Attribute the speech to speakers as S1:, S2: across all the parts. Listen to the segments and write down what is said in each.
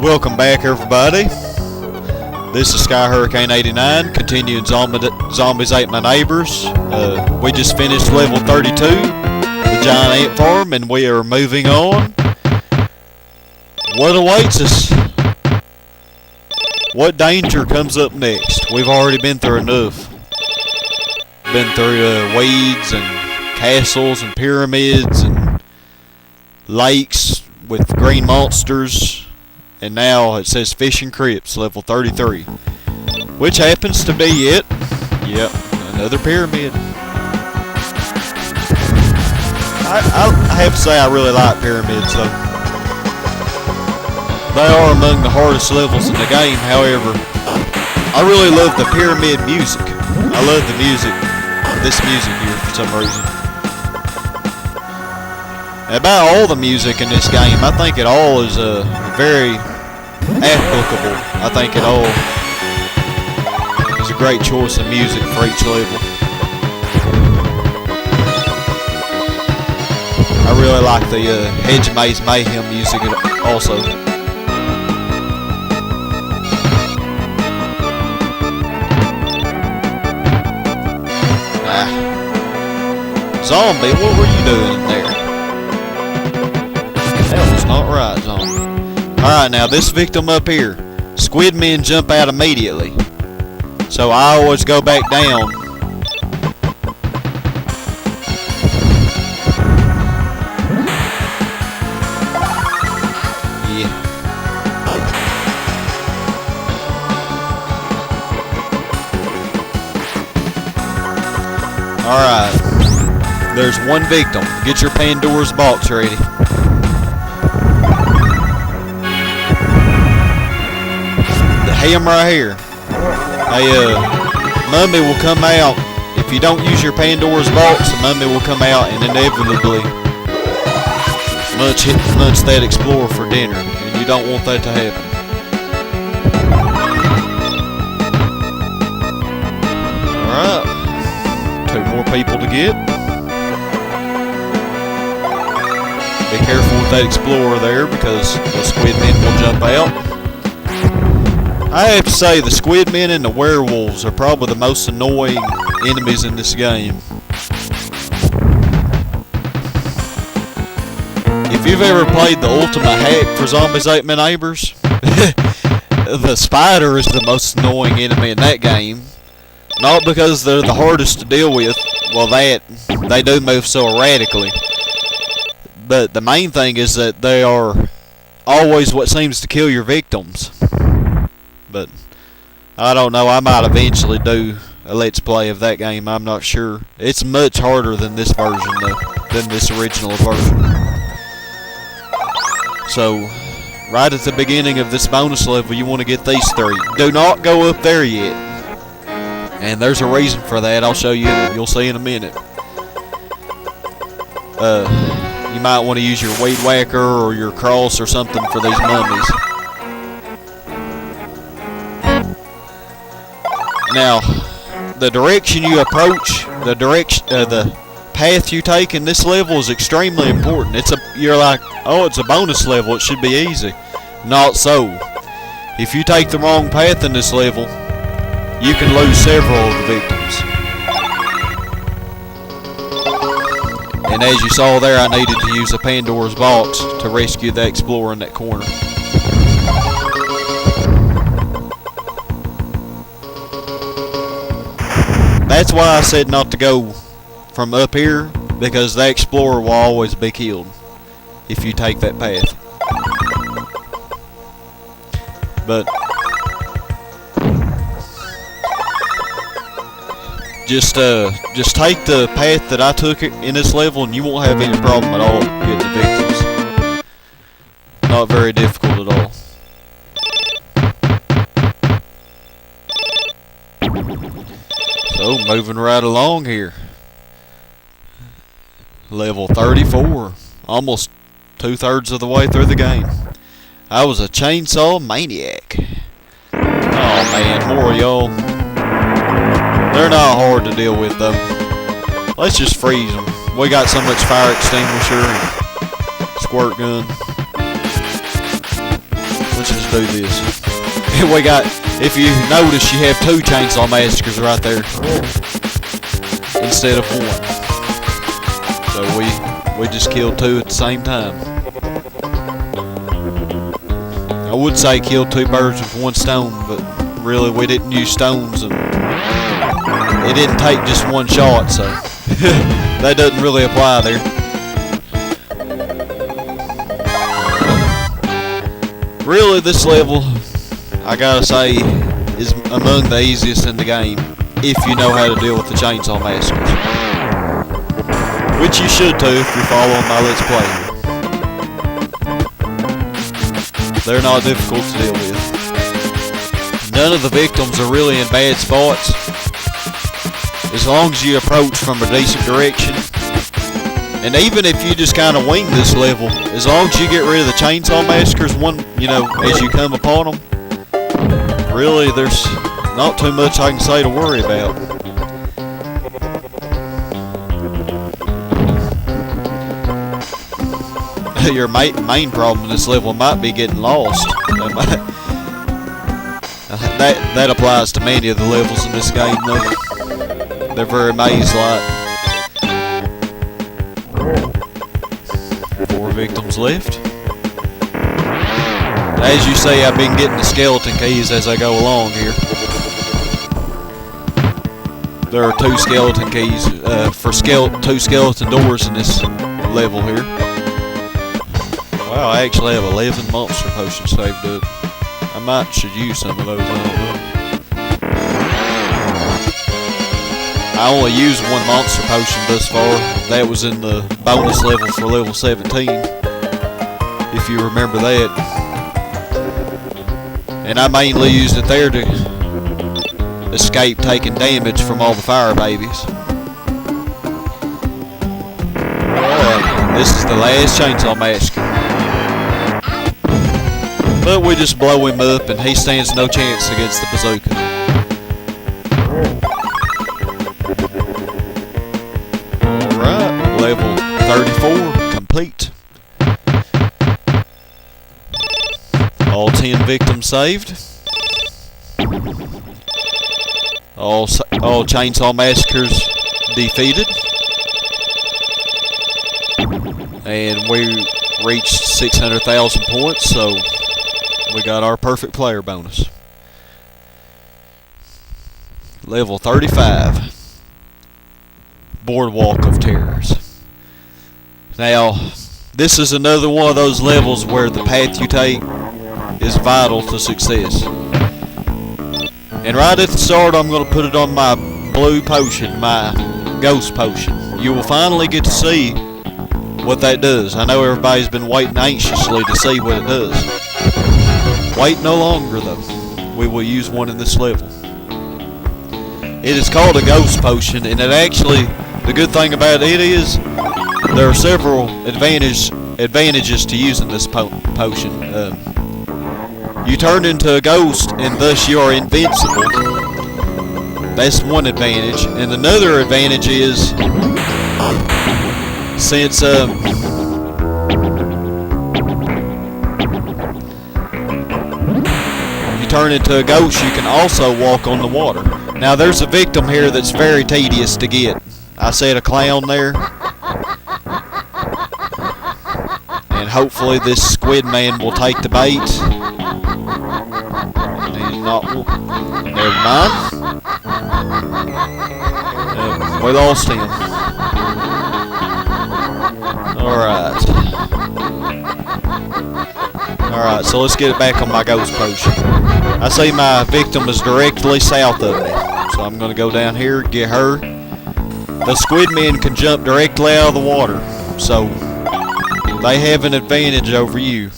S1: Welcome back, everybody. This is Sky Hurricane 89, continuing Zombies Ate My Neighbors. We just finished level 32, the giant ant farm, and we are moving on. What awaits us? What danger comes up next? We've already been through enough. Been through weeds and castles and pyramids and lakes with green monsters. And now it says Fish and Crypts, level 33. Which happens to be it. Yep, another pyramid. I have to say I really like pyramids though. They are among the hardest levels in the game, however, I really love the pyramid music. I love the music, this music here for some reason. About all the music in this game, I think it all is very applicable. I think it all is a great choice of music for each level. I really like the Hedge Maze Mayhem music also. Zombie, what were you doing in there? That was not right, zombie. Alright, now this victim up here, Squidmen jump out immediately. So I always go back down. Yeah. Alright. There's one victim. Get your Pandora's box ready. Him right here. A mummy will come out. If you don't use your Pandora's box, the mummy will come out and inevitably munch that explorer for dinner. And you don't want that to happen. Alright. 2 more people to get. Be careful with that explorer there because the Squidmen will jump out. I have to say the Squidmen and the werewolves are probably the most annoying enemies in this game. If you've ever played the ultimate hack for Zombies Ate My Neighbors, the spider is the most annoying enemy in that game. Not because they're the hardest to deal with, well they do move so erratically. But the main thing is that they are always what seems to kill your victims. But I don't know, I might eventually do a let's play of that game, I'm not sure. It's much harder than this version though, than this original version. So, right at the beginning of this bonus level you want to get these 3. Do not go up there yet. And there's a reason for that, I'll show you, you'll see in a minute. You might want to use your weed whacker or your cross or something for these mummies. Now, the direction you approach, the path you take in this level is extremely important. You're like, oh, it's a bonus level, it should be easy. Not so. If you take the wrong path in this level, you can lose several of the victims. And as you saw there, I needed to use a Pandora's box to rescue the explorer in that corner. That's why I said not to go from up here, because the explorer will always be killed if you take that path. But just take the path that I took in this level and you won't have any problem at all getting the victims. Not very difficult at all. So, moving right along here. Level 34. Almost 2/3 of the way through the game. I was a chainsaw maniac. Oh man, more of y'all. They're not hard to deal with though. Let's just freeze them. We got so much fire extinguisher and squirt gun. Let's just do this. And we got, if you notice, you have 2 chainsaw massacres right there instead of 1. So we just killed 2 at the same time. I would say kill 2 birds with 1 stone, but really we didn't use stones, and it didn't take just 1 shot, so that doesn't really apply there. Really, this level, I gotta say, is among the easiest in the game if you know how to deal with the chainsaw massacres, which you should too if you're following my Let's Play. They're not difficult to deal with. None of the victims are really in bad spots as long as you approach from a decent direction. And even if you just kind of wing this level, as long as you get rid of the chainsaw massacres, as you come upon them, really there's not too much I can say to worry about. Your main problem in this level might be getting lost. That applies to many of the levels in this game, though. They're very maze-like. 4 victims left. As you see, I've been getting the skeleton keys as I go along here. There are 2 skeleton keys for 2 skeleton doors in this level here. Wow, I actually have 11 monster potions saved up. I should use some of those, I don't know. I only used 1 monster potion thus far. That was in the bonus level for level 17, if you remember that. And I mainly used it there to escape taking damage from all the fire babies. Alright, this is the last chainsaw massacre. But we just blow him up and he stands no chance against the bazooka. Alright, level 34 complete. All 10 victims saved. All chainsaw massacres defeated. And we reached 600,000 points, so we got our perfect player bonus. Level 35. Boardwalk of Terrors. Now, this is another one of those levels where the path you take is vital to success. And right at the start, I'm going to put it on my blue potion, my ghost potion. You will finally get to see what that does. I know everybody's been waiting anxiously to see what it does. Wait no longer, though. We will use one in this level. It is called a ghost potion, and it actually, the good thing about it is, there are several advantages to using this potion. You turn into a ghost, and thus you are invincible. That's one advantage. And another advantage is, since you turn into a ghost, you can also walk on the water. Now there's a victim here that's very tedious to get. I said a clown there. And hopefully this Squidman will take the bait. And not, never mind. We lost him. Alright, so let's get it back on my ghost potion. I see my victim is directly south of me. So I'm going to go down here, get her. The Squidmen can jump directly out of the water. So they have an advantage over you.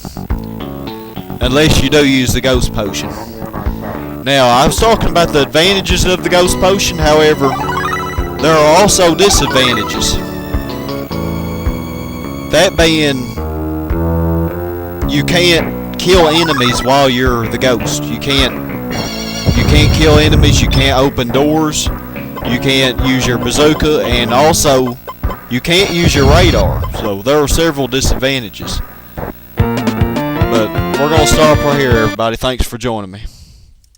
S1: Unless you do use the ghost potion. Now, I was talking about the advantages of the ghost potion. However, there are also disadvantages. That being, you can't kill enemies while you're the ghost. You can't kill enemies, you can't open doors, you can't use your bazooka, and also you can't use your radar. So there are several disadvantages. But we're going to stop right here, everybody. Thanks for joining me.